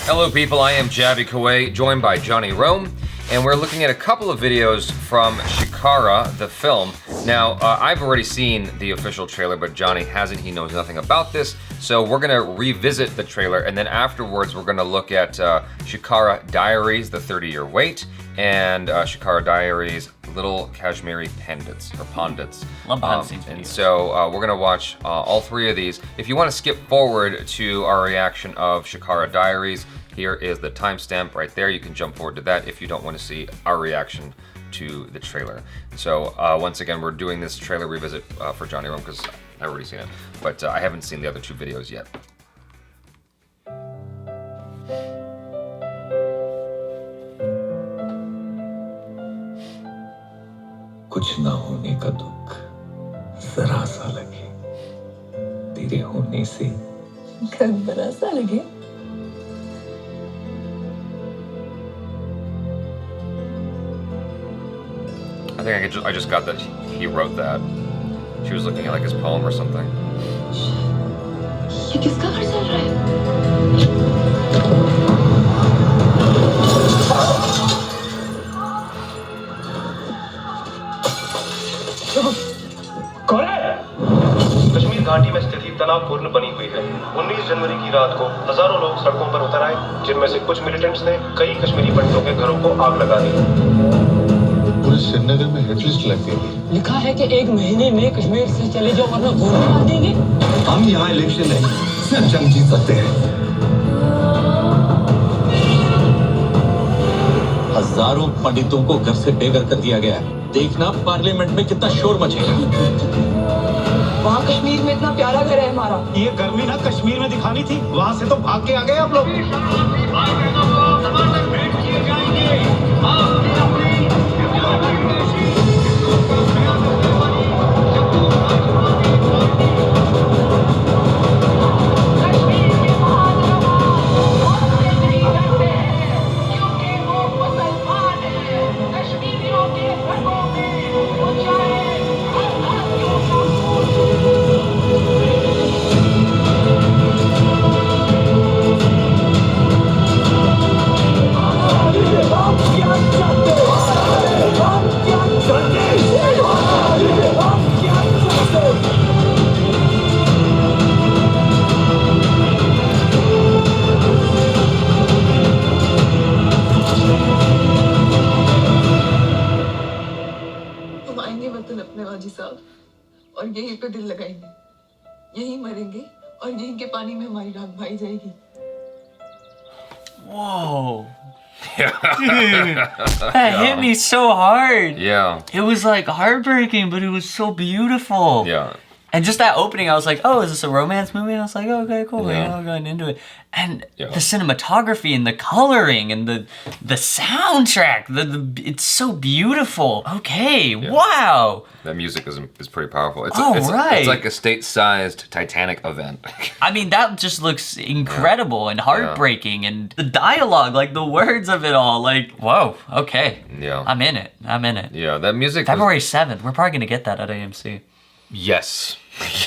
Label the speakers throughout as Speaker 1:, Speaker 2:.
Speaker 1: Hello people, I am Jaby Koay, joined by Johnny Rome, and we're looking at a couple of videos from Shikara, the film. Now, I've already seen the official trailer, but Johnny hasn't. He knows nothing about this, so we're gonna revisit the trailer, and then afterwards we're gonna look at Chikara Diaries, the 30-year wait, and Chikara Diaries, Little Kashmiri Pandits, or Pandits.
Speaker 2: Love behind-the-scenes
Speaker 1: And
Speaker 2: videos.
Speaker 1: so we're gonna watch all three of these. If you wanna skip forward to our reaction of Chikara Diaries, here is the timestamp right there. You can jump forward to that if you don't wanna see our reaction to the trailer. So once again, we're doing this trailer revisit for Johnny Rome because I've already seen it, but I haven't seen the other two videos yet.
Speaker 3: कुछ ना होने का दुख जरा सा लगे तेरे होने से
Speaker 4: घबरा सा लगे
Speaker 1: I think I just got that he wrote that. She was looking at like his poem or something.
Speaker 4: ये किसका घर चल रहा है
Speaker 5: कौन है? कश्मीर घाटी में स्थिति तनावपूर्ण बनी हुई है। 19 जनवरी की रात को हजारों लोग सड़कों पर उतर आए, जिनमें से कुछ मिलिटेंट्स ने कई कश्मीरी पंडितों के घरों को आग लगा दी।
Speaker 6: पूरे श्रीनगर में हिटलिस्ट लग गई।
Speaker 7: लिखा है कि 1 महीने में कश्मीर से चले जाओ वरना गोली मार देंगे।
Speaker 6: हम यहाँ इलेक्शन नहीं, सिर्फ जंग जीत सकते हैं।
Speaker 3: हजारों पंडितों को घर से बेघर कर दिया गया है। देखना पार्लियामेंट में कितना शोर मचेगा।
Speaker 4: वहाँ कश्मीर में इतना प्यारा घर है हमारा।
Speaker 5: ये गर्मी ना कश्मीर में दिखानी थी, वहाँ से तो भाग के आ गए आप लोग।
Speaker 4: और यहीं पे दिल लगाएंगे, यहीं मरेंगे और यहीं के पानी में हमारी राख भाई जाएगी।
Speaker 2: Whoa. Dude, that hit me so hard.
Speaker 1: Yeah.
Speaker 2: It was like heartbreaking, but it was so beautiful.
Speaker 1: Yeah.
Speaker 2: And just that opening, I was like, oh, is this a romance movie? And I was like, oh, okay, cool.
Speaker 1: Yeah.
Speaker 2: You know, going into it. And
Speaker 1: Yeah.
Speaker 2: the cinematography and the coloring and the soundtrack, it's so beautiful. Okay,
Speaker 1: Yeah.
Speaker 2: wow.
Speaker 1: That music is pretty powerful. It's,
Speaker 2: Oh,
Speaker 1: it's
Speaker 2: right.
Speaker 1: It's like a state-sized Titanic event.
Speaker 2: I mean, that just looks incredible and heartbreaking. And the dialogue, like the words of it all, like, whoa, okay.
Speaker 1: Yeah.
Speaker 2: I'm in it. I'm in it.
Speaker 1: Yeah, that music was-
Speaker 2: February 7th. We're probably going to get that at AMC.
Speaker 1: Yes.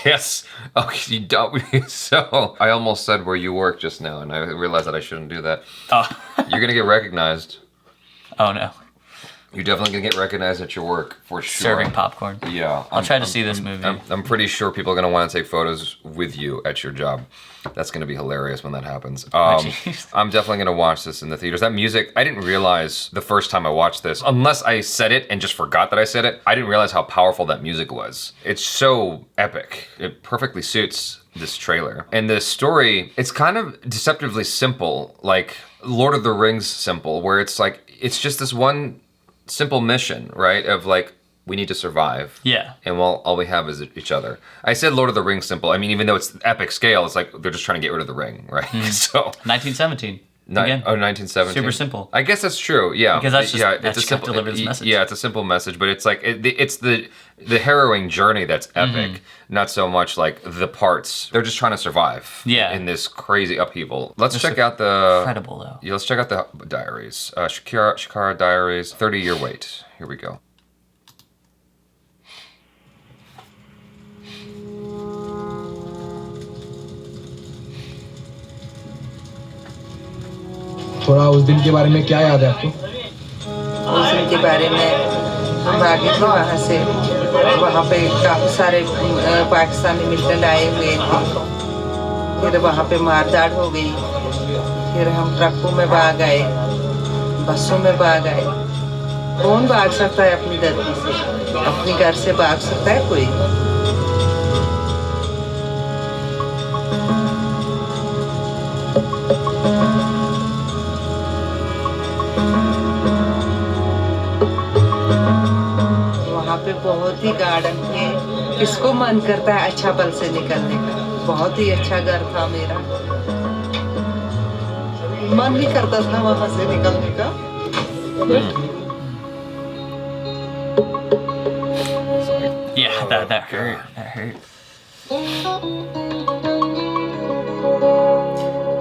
Speaker 1: Yes. Okay, you don't. So, I almost said where you work just now, and I realized that I shouldn't do that.
Speaker 2: Oh.
Speaker 1: You're gonna get recognized.
Speaker 2: Oh, no.
Speaker 1: You're definitely gonna get recognized at your work, for sure.
Speaker 2: Serving popcorn.
Speaker 1: Yeah.
Speaker 2: I'll try to see this movie.
Speaker 1: I'm pretty sure people are gonna want to take photos with you at your job. That's gonna be hilarious when that happens.
Speaker 2: jeez.
Speaker 1: I'm definitely gonna watch this in the theaters. That music, I didn't realize the first time I watched this, unless I said it and just forgot that I said it, I didn't realize how powerful that music was. It's so epic. It perfectly suits this trailer. And the story, it's kind of deceptively simple, like Lord of the Rings simple, where it's like, it's just this one simple mission, right? Of like, we need to survive.
Speaker 2: Yeah.
Speaker 1: And all we have is each other. I said Lord of the Rings simple. I mean, even though it's epic scale, it's like they're just trying to get rid of the ring, right? So
Speaker 2: 1917. Again.
Speaker 1: Oh, 1917.
Speaker 2: Super simple.
Speaker 1: I guess that's true. Yeah.
Speaker 2: Because that's just,
Speaker 1: yeah,
Speaker 2: that's
Speaker 1: it's a simple
Speaker 2: deliver this message.
Speaker 1: Yeah, it's a simple message, but it's like it's the harrowing journey that's epic, not so much like the parts. They're just trying to survive.
Speaker 2: Yeah.
Speaker 1: In this crazy upheaval. Let's check out the
Speaker 2: Incredible though.
Speaker 1: Yeah, let's check out the diaries. Chikara Diaries, 30-year wait. Here we go.
Speaker 8: थोड़ा उस दिन के बारे में क्या याद है आपको?
Speaker 9: उस दिन के बारे में हम भागे थे वहाँ से, वहाँ पे काफ़ी सारे पाकिस्तानी मिलिटेंट आए हुए थे, फिर वहाँ पे मारधाड़ हो गई, फिर हम ट्रकों में भाग आए, बसों में भाग आए। कौन भाग सकता है अपनी धरती से? अपने घर से भाग सकता है कोई? वहाँ पे बहुत ही गार्डन थे, किसको मन करता है अच्छा पल से निकलने का? बहुत ही अच्छा घर था मेरा, मन नहीं करता था वहाँ से निकलने का।
Speaker 2: Yeah, that hurt. That hurt.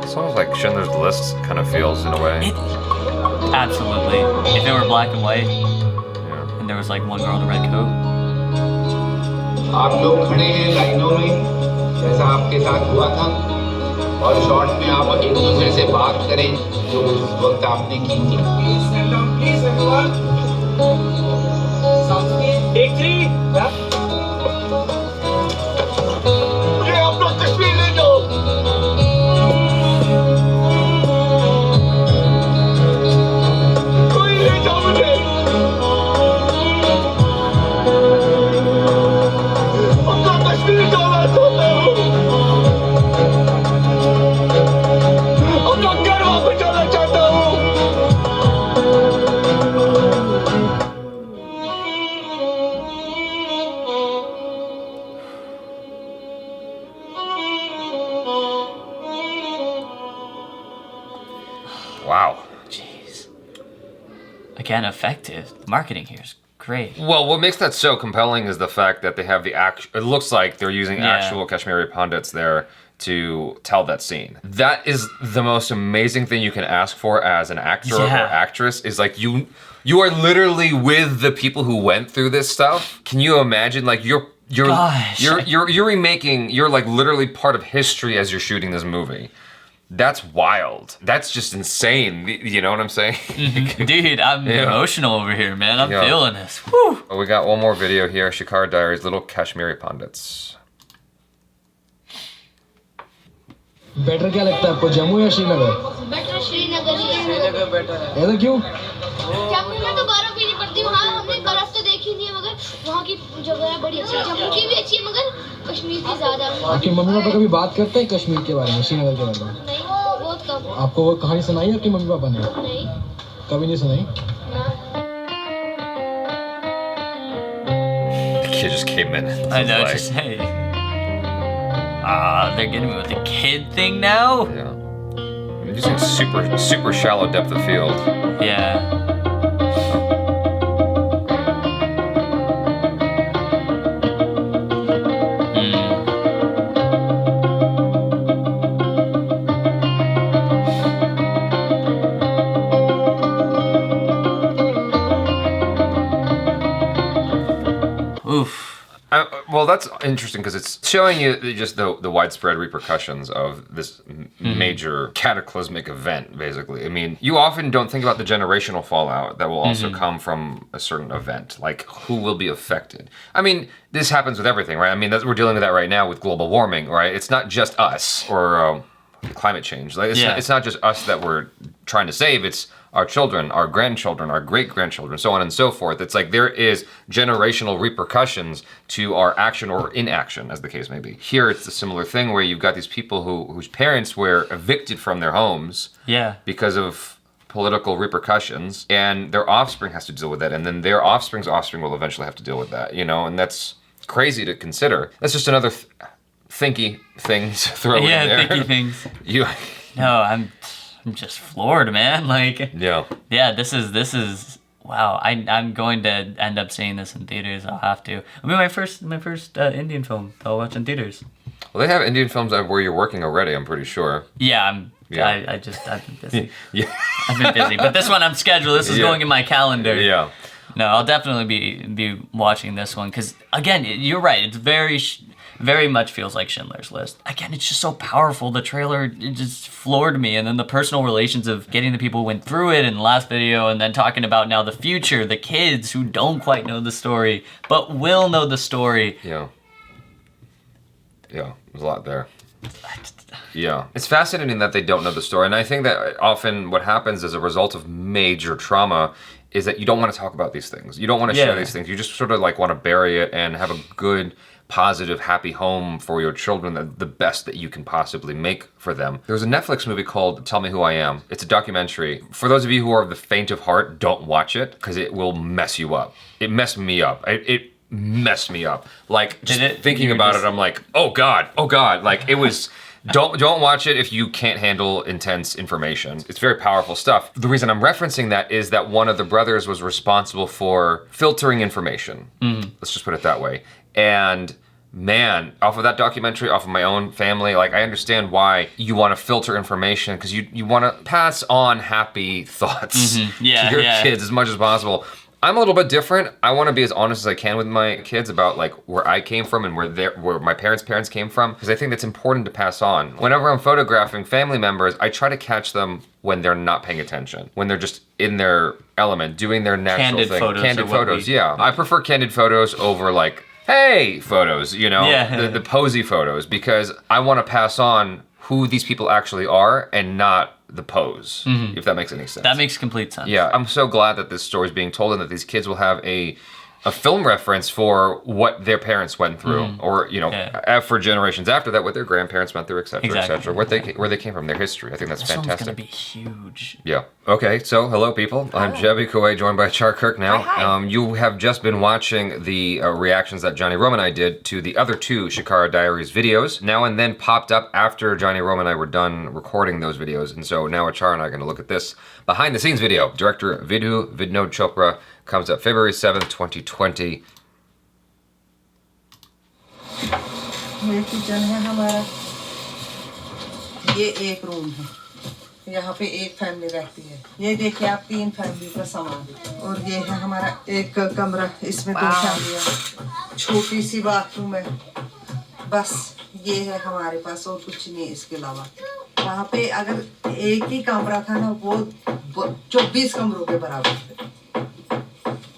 Speaker 1: It's almost like Schindler's List kind of feels in a way.
Speaker 2: Absolutely. If it were black and white, and there was like one girl in a red coat.
Speaker 10: आप लोग खड़े हैं लाइनों में जैसा आपके साथ हुआ था और शॉर्ट में आप एक दूसरे से बात करें जो उस वक्त आपने की थी।
Speaker 11: मुझे अपना कश्मीर ले जाओ। कोई ले जाओ मुझे। अपना कश्मीर जाना चाहता हूँ। अपना घर वापस जाना चाहता हूँ।
Speaker 1: Wow.
Speaker 2: Jeez. Again, effective. The marketing here is great.
Speaker 1: Well, what makes that so compelling is the fact that they have the it looks like they're using actual Kashmiri Pandits there to tell that scene. That is the most amazing thing you can ask for as an actor or actress, is like you are literally with the people who went through this stuff. Can you imagine, like you're remaking, you're like literally part of history as you're shooting this movie. That's wild. That's just insane. You know what I'm saying?
Speaker 2: Dude, I'm emotional over here, man. I'm feeling this. Woo.
Speaker 1: We got one more video here. Chikara Diaries, little Kashmiri Pandits.
Speaker 8: Better क्या लगता है आपको, जम्मू या Srinagar?
Speaker 12: Better Srinagar
Speaker 9: better है।
Speaker 8: ऐसा क्यों?
Speaker 12: जम्मू में तो बर्फ भी नहीं पड़ती, वहाँ हमने बर्फ तो देखी नहीं है, मगर वहाँ की जगह है बड़ी अच्छी है। जम्मू की भी अच्छी है, मगर कश्मीर की ज्यादा।
Speaker 8: आपके मम्मी पापा कभी बात करते हैं कश्मीर के बारे में, श्रीनगर के बारे में?
Speaker 12: नहीं, बहुत कम।
Speaker 8: आपको वो कहानी सुनाई आपके मम्मी पापा ने?
Speaker 12: नहीं,
Speaker 8: कभी नहीं सुनाई?
Speaker 1: The kid just came in.
Speaker 2: I know, just hey. They're getting me with the kid thing now?
Speaker 1: Yeah. They're using super shallow depth of field.
Speaker 2: Yeah. Oof.
Speaker 1: Well, that's interesting because it's showing you just the widespread repercussions of this major cataclysmic event, basically. I mean, you often don't think about the generational fallout that will also come from a certain event, like who will be affected. I mean, this happens with everything, right? I mean, we're dealing with that right now with global warming, right? It's not just us or climate change. Like, it's not just us that we're trying to save, it's our children, our grandchildren, our great-grandchildren, so on and so forth. It's like there is generational repercussions to our action or inaction, as the case may be. Here, it's a similar thing where you've got these people whose parents were evicted from their homes because of political repercussions, and their offspring has to deal with that, and then their offspring's offspring will eventually have to deal with that, you know, and that's crazy to consider. That's just another thinky thing to throw in there.
Speaker 2: Yeah, thinky things. No, I'm just floored, man. Like, this is wow. I'm going to end up seeing this in theaters. I'll have to. I mean, my first Indian film I'll watch in theaters.
Speaker 1: Well, they have Indian films where you're working already, I'm pretty sure.
Speaker 2: Yeah, I've been busy. I've been busy, but this one I'm scheduled. This is going in my calendar.
Speaker 1: Yeah.
Speaker 2: No, I'll definitely be watching this one because again, you're right. It's very very much feels like Schindler's List. Again, it's just so powerful. The trailer, it just floored me. And then the personal relations of getting the people who went through it in the last video and then talking about now the future, the kids who don't quite know the story, but will know the story.
Speaker 1: Yeah. Yeah, there's a lot there. Yeah. It's fascinating that they don't know the story. And I think that often what happens as a result of major trauma is that you don't want to talk about these things. You don't want to share these things. You just sort of like want to bury it and have a good, positive, happy home for your children, the best that you can possibly make for them. There's a Netflix movie called Tell Me Who I Am. It's a documentary. For those of you who are of the faint of heart, don't watch it because it will mess you up. It messed me up. It messed me up. Like, just thinking about it, I'm like, oh God. Like, it was... Don't watch it if you can't handle intense information. It's very powerful stuff. The reason I'm referencing that is that one of the brothers was responsible for filtering information. Let's just put it that way. And man, off of that documentary, off of my own family, like I understand why you want to filter information because you want to pass on happy thoughts to your kids as much as possible. I'm a little bit different. I want to be as honest as I can with my kids about like where I came from and where my parents came from, because I think that's important to pass on. Whenever I'm photographing family members, I try to catch them when they're not paying attention, when they're just in their element, doing their natural thing. Candid photos, yeah. I prefer candid photos over like, hey, photos, you know, the posy photos, because I want to pass on who these people actually are and not the pose, if that makes any sense. That makes complete sense. Yeah, I'm so glad that this story is being told and that these kids will have a film reference for what their parents went through, or you know, for generations after that, what their grandparents went through, etc., etc., where they came from, their history. I think that's fantastic. It's gonna be huge. Yeah. Okay. So hello, people. I'm Jaby Koay, joined by KIRK now. Hi. You have just been watching the reactions that Johnny Rome and I did to the other two Chikara Diaries videos. Now and then popped up after Johnny Rome and I were done recording those videos, and so now ACHARA and I are going to look at this behind the scenes video. Director Vidhu Vinod Chopra. Comes out February 7th, 2020.
Speaker 9: ये kitchen है हमारा, ये एक room है, यहाँ पे एक family रहती है। ये देखिए आप 3 फैमिली का सामान, और ये है हमारा एक कमरा, इसमें 2 फैमिलियाँ, छोटी सी बाथरूम है, बस ये है हमारे पास और कुछ नहीं इसके अलावा। वहाँ पे अगर एक ही कमरा था ना, वो 24 कमरों के बराबर थे।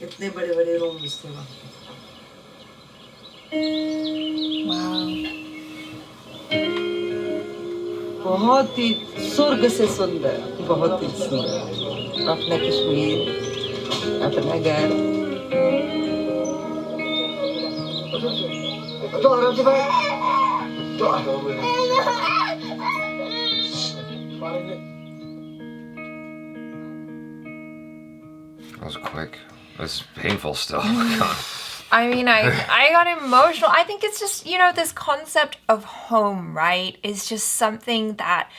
Speaker 9: इतने बड़े-बड़े रूम्स थे वहाँ। बहुत ही स्वर्ग से सुंदर, बहुत ही सुंदर। अपना कश्मीर, अपना घर।
Speaker 1: That was quick. It's painful still.
Speaker 13: I mean, I got emotional. I think it's just, you know, this concept of home, right, is just something that,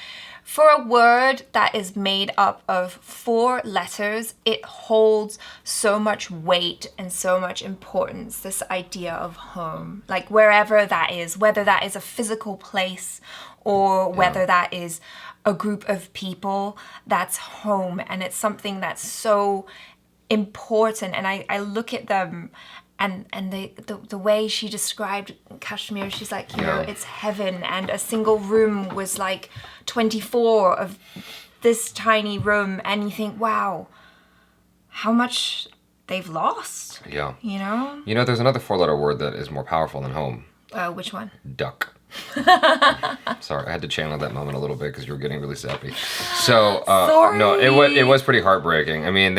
Speaker 13: for a word that is made up of 4 letters, it holds so much weight and so much importance, this idea of home. Like, wherever that is, whether that is a physical place or whether that is a group of people, that's home. And it's something that's so important, and I look at them and the way she described Kashmir, she's like, you know, it's heaven, and a single room was like 24 of this tiny room, and you think, wow, how much they've lost. Yeah. You know? You
Speaker 1: know, there's another 4-letter word that is more powerful than home.
Speaker 13: Which one?
Speaker 1: Duck. Sorry, I had to channel that moment a little bit because you were getting really sappy. So, no, it was pretty heartbreaking. I mean,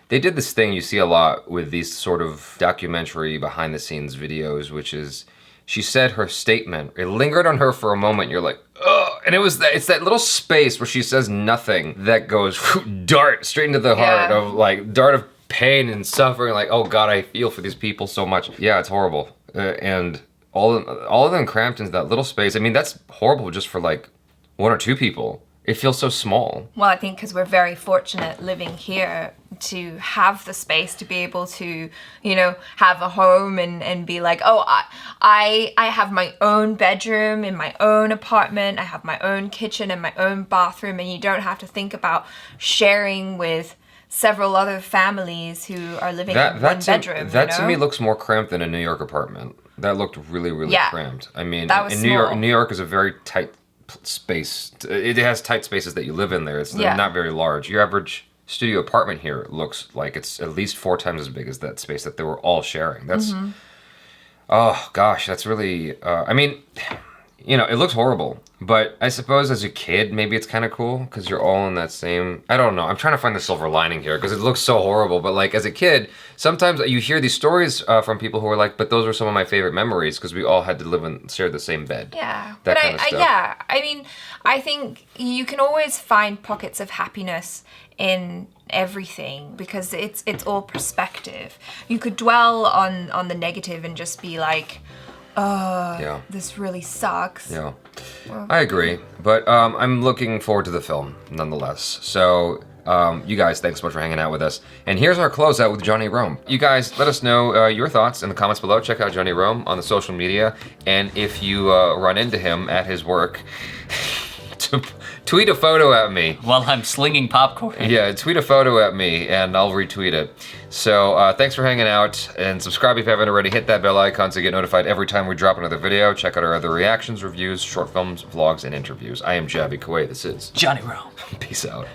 Speaker 1: they did this thing you see a lot with these sort of documentary behind the scenes videos, which is, she said her statement, it lingered on her for a moment, you're like, ugh, and it's that little space where she says nothing that goes dart straight into the heart of like, dart of pain and suffering, like, oh God, I feel for these people so much. Yeah, it's horrible. And all of them cramped into that little space. I mean, that's horrible just for like 1 or 2 people. It feels so small.
Speaker 13: Well, I think because we're very fortunate living here to have the space to be able to, you know, have a home and be like, oh, I have my own bedroom in my own apartment. I have my own kitchen and my own bathroom, and you don't have to think about sharing with several other families who are living in one bedroom.
Speaker 1: That to me looks more cramped than a New York apartment. That looked really, really
Speaker 13: Yeah.
Speaker 1: cramped. I mean,
Speaker 13: That was
Speaker 1: in
Speaker 13: small.
Speaker 1: New York is a very tight space. It has tight spaces that you live in there. It's
Speaker 13: Yeah.
Speaker 1: not very large. Your average studio apartment here looks like it's at least 4 times as big as that space that they were all sharing. That's, oh gosh, that's really, I mean, you know, it looks horrible, but I suppose as a kid, maybe it's kind of cool because you're all in that same, I don't know. I'm trying to find the silver lining here because it looks so horrible, but like as a kid, sometimes you hear these stories from people who are like, but those were some of my favorite memories because we all had to live and share the same bed.
Speaker 13: Yeah,
Speaker 1: That
Speaker 13: but
Speaker 1: kind of stuff.
Speaker 13: yeah, I mean, I think you can always find pockets of happiness in everything because it's all perspective. You could dwell on the negative and just be like, oh, this really sucks.
Speaker 1: Yeah, I agree, but I'm looking forward to the film nonetheless. So you guys, thanks so much for hanging out with us. And here's our closeout with Johnny Rome. You guys, let us know your thoughts in the comments below. Check out Johnny Rome on the social media. And if you run into him at his work, tweet a photo at me.
Speaker 2: While I'm slinging popcorn.
Speaker 1: Yeah, tweet a photo at me and I'll retweet it. So thanks for hanging out and subscribe if you haven't already. Hit that bell icon to get notified every time we drop another video. Check out our other reactions, reviews, short films, vlogs, and interviews. I am Jaby Koay. This is
Speaker 2: Johnny Rome.
Speaker 1: Peace out.